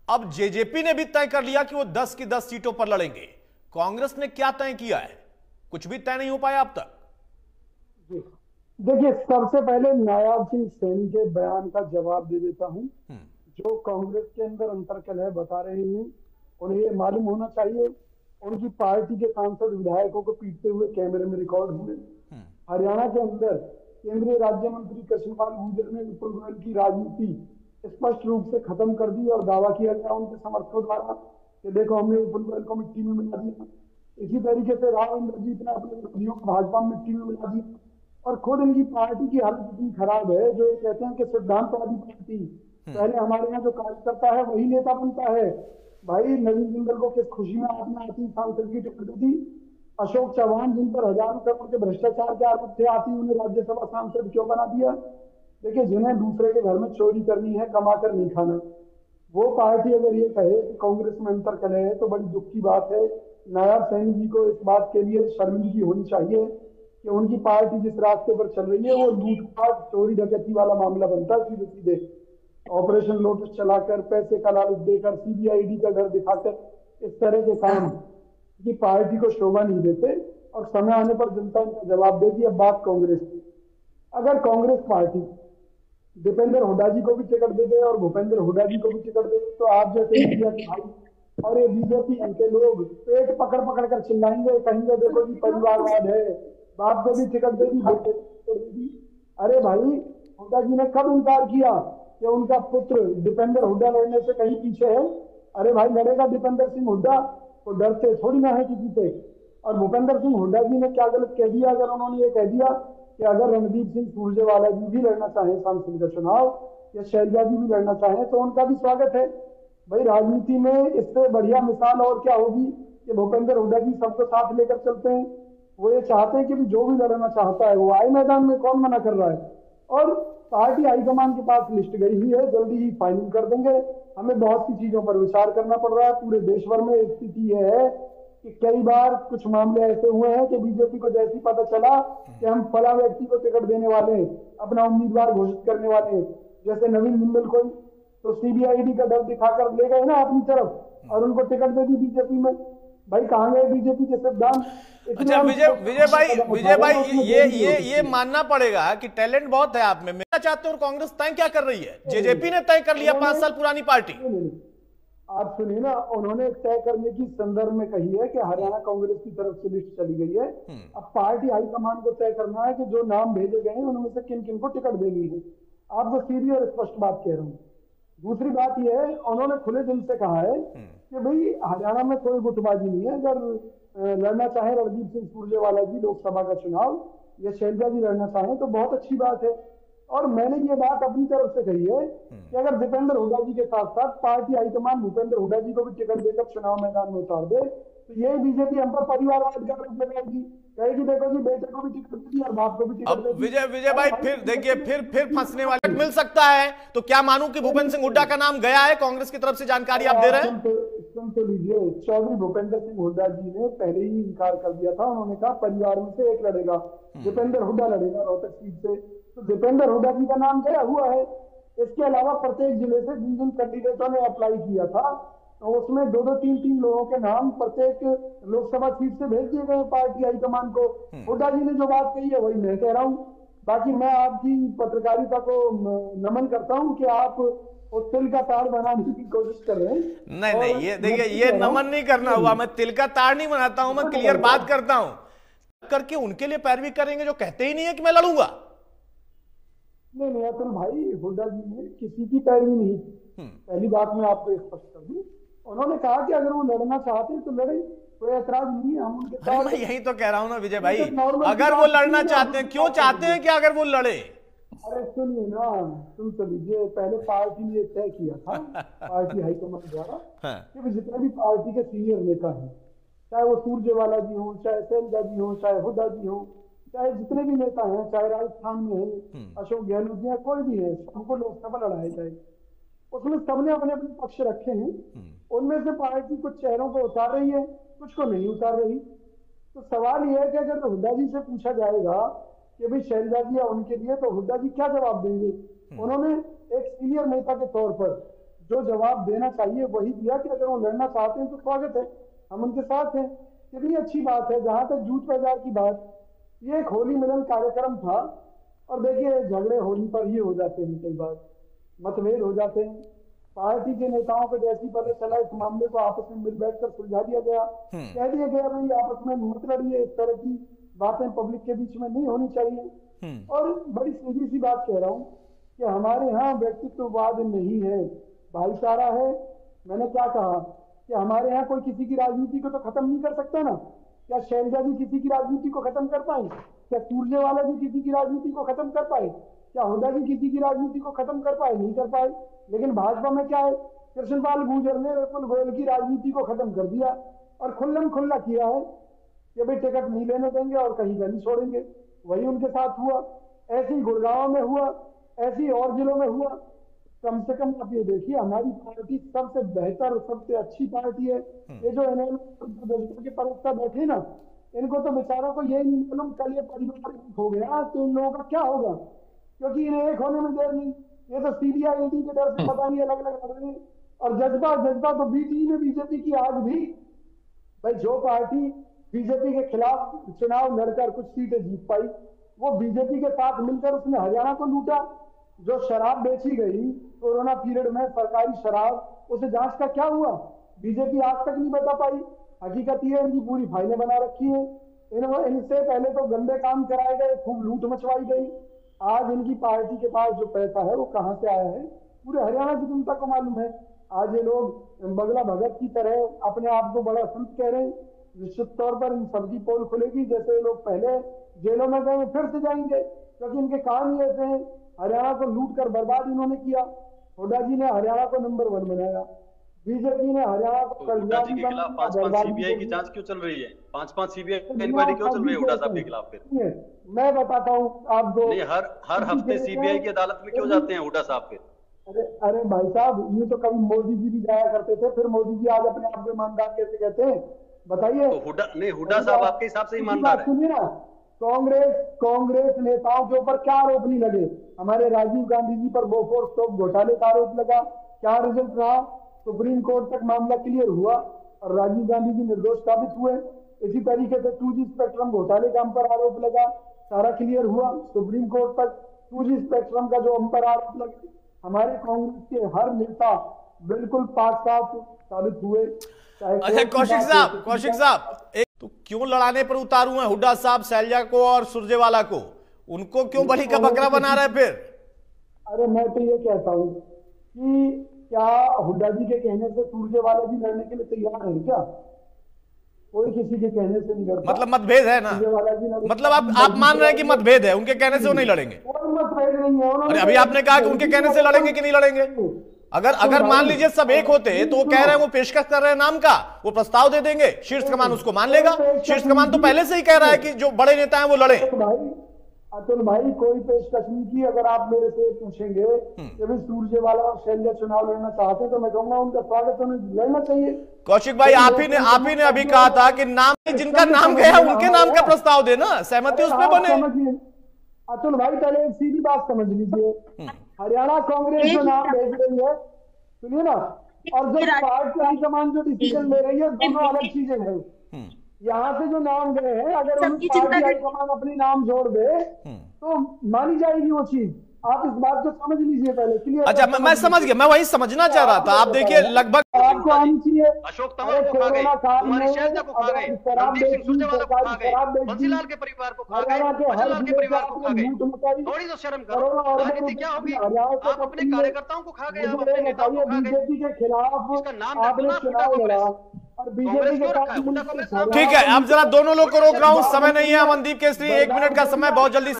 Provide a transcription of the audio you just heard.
अब जेजेपी ने भी तय कर लिया कि वो 10 की 10 सीटों पर लड़ेंगे। कांग्रेस ने क्या तय किया है? कुछ भी तय नहीं हो पाया अब तक। देखिए, सबसे पहले नायाब सिंह सैनी के बयान का जवाब दे देता हूं। जो कांग्रेस के अंदर अंतर्कलह बता रहे हैं, उन्हें ये मालूम होना चाहिए उनकी पार्टी के सांसद विधायकों को पीटते हुए कैमरे में रिकॉर्ड हुए। हरियाणा के अंदर केंद्रीय राज्य मंत्री कृष्णपाल गुर्जर ने विपुल गोयल की राजनीति स्पष्ट रूप से खत्म कर दी और दावा किया गया उनके समर्थकों द्वारा कि देखो हमने विपुल गोयल को मिट्टी में मिला दिया। इसी तरीके से राव इंद्रजीत ने अपने विरोधियों को भाजपा में मिट्टी में मिला दिया और खुद इनकी पार्टी की हालत इतनी खराब है जो ये कहते हैं कि सिद्धांतवादी पार्टी, पहले हमारे यहाँ जो कार्यकर्ता है वही नेता बनता है। भाई नवीन जिंदल को किस खुशी में आपने आती सांसद की टिकट दी? अशोक चौहान जिन पर हजारों करोड़ के भ्रष्टाचार के आरोप थे, आती उन्हें राज्यसभा सांसद क्यों बना दिया? देखिए, जिन्हें दूसरे के घर में चोरी करनी है, कमाकर नहीं खाना, वो पार्टी अगर ये कहे कि कांग्रेस में अंतर करे है तो बड़ी दुख की बात है। नायब सैनी जी को इस बात के लिए शर्मिंदगी होनी चाहिए कि उनकी पार्टी जिस रास्ते पर चल रही है वो लूटपाट चोरी डकैती वाला मामला बनता है। सीधे सीधे ऑपरेशन लोटस चलाकर, पैसे का लालच देकर, सीबीआईडी का घर दिखाकर, इस तरह के काम की पार्टी को शोभा नहीं देते और समय आने पर जनता इनका जवाब देगी। अब बात कांग्रेस की, अगर कांग्रेस पार्टी दीपेंद्र हुड्डा जी को भी टिकट दे दे और भूपेंद्र हुड्डा जी को भी टिकट दे दे तो आप जैसे इंडिया के भाई और ये बीजेपी के लोग पेट पकड़ पकड़ कर चिल्लाएंगे, कहेंगे देखो जी परिवारवाद है, बाप को भी टिकट दे दी, बेटे को दे दी। अरे भाई, हुड्डा जी ने कब इनकार किया कि उनका पुत्र दीपेंद्र हुड्डा लड़ने से कहीं पीछे है? अरे भाई, लड़ेगा दीपेंद्र सिंह हुड्डा, तो डरते थोड़ी ना है किसी से। और भूपेंद्र सिंह हुड्डा जी ने क्या गलत कह दिया अगर उन्होंने ये कह दिया कि अगर रणदीप सिंह सुरजेवाला जी भी लड़ना चाहें सांसद का चुनाव या शैलजा जी भी लड़ना चाहें तो उनका भी स्वागत है। भाई, राजनीति में इससे बढ़िया मिसाल और क्या होगी कि भूपेंद्र हुड्डा जी सबको साथ लेकर चलते हैं। वो ये चाहते हैं कि जो भी लड़ना चाहता है वो आए मैदान में, कौन मना कर रहा है? और पार्टी हाईकमान के पास लिस्ट गई हुई है, जल्दी ही फाइनल कर देंगे। हमें बहुत सी चीजों पर विचार करना पड़ रहा है। पूरे देश भर में स्थिति यह है कि कई बार कुछ मामले ऐसे हुए हैं कि बीजेपी को जैसे पता चला कि हम फला व्यक्ति को टिकट देने वाले हैं, अपना उम्मीदवार घोषित करने वाले हैं, जैसे नवीन जिंदल को, तो सीबीआईडी का डर दिखाकर ले गए ना अपनी तरफ और उनको टिकट दे दी बीजेपी में। भाई, कहां गए बीजेपी के सिद्धांत? अच्छा विजय भाई ये मानना पड़ेगा कि टैलेंट बहुत है आप में। मैं चाहते हूँ कांग्रेस तय क्या कर रही है? जेजेपी ने तय कर लिया 5 साल पुरानी पार्टी। आप सुनिए ना, उन्होंने तय करने की संदर्भ में कही है कि हरियाणा कांग्रेस की तरफ से लिस्ट चली गई है। अब पार्टी हाईकमान को तय करना है कि जो नाम भेजे गए हैं उनमें से किन किन को टिकट देनी है। आप तो सीधी और स्पष्ट बात कह रहे हूँ। दूसरी बात यह है, उन्होंने खुले दिल से कहा है कि भाई हरियाणा में कोई गुटबाजी नहीं है। अगर लड़ना चाहे रणदीप सिंह सुरजेवाला जी लोकसभा का चुनाव या शैलजा जी लड़ना चाहे तो बहुत अच्छी बात है। और मैंने ये बात अपनी तरफ से कही है कि अगर दीपेंद्र हुड्डा जी के साथ साथ पार्टी हाईकमान भूपेंद्र हुड्डा जी को भी टिकट देकर चुनाव मैदान में उतार दे तो ये बीजेपी हम पर परिवारवाद का रूप लगाएगी, कहेगी देखो जी बेटे को भी टिकट दी और बाप को भी टिकट दी। विजय भाई, फिर देखिए फिर फंसने वाले मिल सकता है तो क्या मानूं कि भूपेंद्र सिंह हुड्डा का नाम गया है? कांग्रेस की तरफ से जानकारी आप दे रहे हैं। सुन तो लीजिए, चौधरी भूपेंद्र सिंह हुड्डा जी ने पहले ही इनकार कर दिया था। उन्होंने कहा परिवार में से एक लड़ेगा, दीपेंद्र हुड्डा लड़ेगा रोहतक सीट से, तो दीपेंद्र हुड्डा जी का नाम गया हुआ है। इसके अलावा प्रत्येक जिले से जिन कैंडिडेटों ने अप्लाई किया था तो उसमें 2-2, 3-3 लोगों के नाम प्रत्येक लोकसभा सीट से भेज दिए गए पार्टी हाईकमान को। हुड्डा जी ने जो बात कही है वही मैं कह रहा हूँ। बाकी मैं आपकी पत्रकारिता को नमन करता हूँ कि आप तिल का ताड़ बनाने की कोशिश कर रहे हैं। नहीं, ये देखिए, ये नमन नहीं करना हुआ। मैं तिल का ताड़ नहीं बनाता हूं, मैं क्लियर बात करता हूं करके उनके लिए पैरवी करेंगे जो कहते ही नहीं है कि मैं लड़ूंगा। नहीं अतुल भाई, हुड्डा जी ने किसी की पैरवी नहीं की। पहली बात मैं आपको स्पष्ट कर दूं, उन्होंने कहा कि अगर वो लड़ना चाहते हैं तो लड़े, कोई ऐतराज नहीं है। हम उनके साथ, मैं यही तो कह रहा हूं ना विजय भाई, अगर वो लड़ना चाहते हैं, क्यों चाहते हैं कि अगर वो लड़े? अरे सुनिए ना, सुन तो लीजिए, पहले पार्टी ने तय किया था पार्टी हाईकमान द्वारा कि जितने भी पार्टी के सीनियर नेता हैं, चाहे वो सुरजेवाला जी हो, चाहे शैलजा जी हो, चाहे हुड्डा जी हो, चाहे जितने भी नेता हैं, चाहे राजस्थान में है अशोक गहलोत जी, कोई भी है, सबको लोकसभा लड़ाया जाए। उसमें सबने अपने अपने पक्ष रखे हैं। उनमें से पार्टी कुछ चेहरों को उतार रही है, कुछ को नहीं उतार रही। तो सवाल यह है कि अगर हुड्डा जी से पूछा जाएगा कि भाई शैलजा जी या उनके लिए, तो हुड्डा जी क्या जवाब देंगे? उन्होंने एक सीनियर नेता के तौर पर जो जवाब देना चाहिए वही दिया कि अगर वो लड़ना चाहते हैं तो स्वागत है, हम उनके साथ हैं। कितनी अच्छी बात है। जहां तक जूट बाजार की बात, ये एक होली मिलन कार्यक्रम था, और देखिए झगड़े होली पर ही हो जाते हैं, कई बार मतभेद हो जाते हैं। पार्टी के नेताओं को जैसी पता चला इस मामले को आपस में मिल बैठकर सुलझा दिया गया, कह दिया गया भाई आपस में मत लड़िए, इस तरह की बातें पब्लिक के बीच में नहीं होनी चाहिए। और बड़ी सीधी सी बात कह रहा हूँ कि हमारे यहाँ व्यक्तित्ववाद नहीं है, भाईचारा है। मैंने क्या कहा कि हमारे यहाँ कोई किसी की राजनीति को तो खत्म नहीं कर सकता ना। क्या शैलजा जी किसी की राजनीति को खत्म कर पाए? क्या सुरजेवाला जी किसी की राजनीति को खत्म कर पाए? क्या हुड्डा जी किसी की राजनीति को खत्म कर पाए? नहीं कर पाए। लेकिन भाजपा में क्या है, कृष्णपाल गुर्जर ने विपुल गोयल की राजनीति को खत्म कर दिया और खुल्लम खुल्ला किया है कि भाई टिकट नहीं लेने देंगे और कहीं का नहीं छोड़ेंगे। वही उनके साथ हुआ, ऐसे ही गुड़गांव में हुआ, ऐसे ही और जिलों में हुआ। कम से कम आप ये देखिए, हमारी पार्टी सबसे बेहतर और सबसे अच्छी पार्टी है। ये जो इन्होंने के प्रवक्ता बैठे ना, इनको तो बेचारों को यही नहीं मालूम कल ये परिवार हो गया तो इन लोगों का क्या होगा, क्योंकि इन्हें एक होने में देर नहीं। ये तो सीबीआई ईडी के डर से पता नहीं अलग अलग लग रहे हैं। और जज्बा तो बीटी में बीजेपी की आज भी, भाई जो पार्टी बीजेपी के खिलाफ चुनाव लड़कर कुछ सीटें जीत पाई, वो बीजेपी के साथ मिलकर उसने हरियाणा को लूटा। जो शराब बेची गई कोरोना पीरियड में, सरकारी शराब, उसे जांच का क्या हुआ? बीजेपी आज तक नहीं बता पाई। हकीकत ये इनकी पूरी फाइलें बना रखी है। इनसे पहले तो गंदे काम कराए गए, खूब लूट मचवाई गई। आज इनकी पार्टी के पास जो पैसा है वो कहां से आया है, पूरे हरियाणा की जनता को मालूम है। आज ये लोग बगला भगत की तरह अपने आप को बड़ा संत कह रहे हैं। निश्चित तौर पर इन सबकी पोल खुलेगी। जैसे ये लोग पहले जेलों में गए फिर से जाएंगे, क्योंकि इनके काम ही ऐसे हैं। हरियाणा को लूट कर बर्बाद इन्होंने किया। हुड्डा जी ने हरियाणा को नंबर 1 बनाया, बीजेपी ने हरियाणा को हुड्डा जी के खिलाफ 5-5 सीबीआई की जांच क्यों चल रही है? 5-5 सीबीआई इंक्वायरी क्यों चल रही है हुड्डा साहब के खिलाफ? फिर मैं बताता हूँ आपको। नहीं, हर हफ्ते सीबीआई की अदालत में क्यों जाते हैं हुड्डा साहब फिर? अरे भाई साहब, ये तो कभी मोदी जी भी जाया करते थे, फिर मोदी जी आज अपने आप को ईमानदार कैसे कहते हैं, बताइए? तो हुड्डा साहब आपके हिसाब से ईमानदार है? सुनिए ना, कांग्रेस नेताओं के ऊपर क्या आरोप नहीं लगे? हमारे राजीव गांधी जी पर बोफोर्स स्टॉक घोटाले का आरोप लगा, क्या रिजल्ट रहा? सुप्रीम कोर्ट तक मामला क्लियर हुआ और राजीव गांधी जी निर्दोष साबित हुए। इसी तरीके से 2G स्पेक्ट्रम घोटाले का हम पर आरोप लगा, सारा क्लियर हुआ, सुप्रीम कोर्ट तक 2G स्पेक्ट्रम का जो हम पर आरोप लगा, हमारे कांग्रेस के हर नेता बिल्कुल पास साबित हुए। अच्छा कौशिक साहब एक तो क्यों लड़ाने पर उतारू हैं हुड्डा साहब शैलजा को और सुरजेवाला को? उनको क्यों बलि का बकरा बना रहे फिर? अरे मैं तो ये कहता हूँ कि क्या हुड्डा जी के कहने से सुरजेवाला जी लड़ने के लिए तैयार है क्या? कोई किसी के कहने से नहीं लड़ता। मतलब मतभेद है ना? मतलब आप मान रहे हैं कि मतभेद है, उनके कहने से वो नहीं लड़ेंगे? कोई मतभेद नहीं है। अरे अभी आपने कहा कि उनके कहने से लड़ेंगे कि नहीं लड़ेंगे? अगर मान लीजिए सब एक होते तो वो कह रहे हैं, वो पेशकश कर रहे हैं नाम का, वो प्रस्ताव दे देंगे, शीर्ष कमान उसको मान लेगा। शीर्ष कमान तो पहले से ही कह रहा है कि जो बड़े नेता हैं वो लड़े। अतुल भाई कोई पेशकश नहीं की। अगर आप मेरे से पूछेंगे कि भाई सुरजेवाला और शैलजा चुनाव लड़ना चाहते हैं तो मैं कहूंगा उनका स्वागत होने लड़ना चाहिए। कौशिक भाई आप ही ने अभी कहा था कि नाम जिनका नाम गया उनके नाम का प्रस्ताव देना, सहमति उस पर बने। अतुल भाई पहले एक सीधी बात समझ लीजिए, हरियाणा कांग्रेस जो नाम भेज रही है, सुनिए ना, और जो पार्टी हाईकमान जो डिसीजन ले रही है, दोनों अलग चीजें हैं। यहाँ से जो नाम गए हैं, अगर उनकी पार्टी हाईकमान अपनी नाम जोड़ दे तो मानी जाएगी वो चीज। आप इस बात को समझ लीजिए पहले क्लियर। अच्छा मैं समझ गया, मैं वही समझना चाह रहा था। आप देखिए लगभग आपको आनी चाहिए। अशोक तंवर को खा गए, कुमारी शैलजा को खा गए, रणदीप सिंह सुरजेवाला को खा गए, बंसीलाल के परिवार को खा गए, बंसीलाल के परिवार को खा गए। थोड़ी तो शर्म करो। राजनीति क्या होगी? आप अपने कार्यकर्ताओं को खा गए, आप अपने नेताओं को खा गए। बीजेपी के खिलाफ इसका नाम आपने चुनाव लड़ा और बीजेपी के साथ। ठीक है, अब जरा दोनों लोग को रोक रहा हूं, समय नहीं है। अमनदीप केसरी 1 मिनट का समय बहुत जल्दी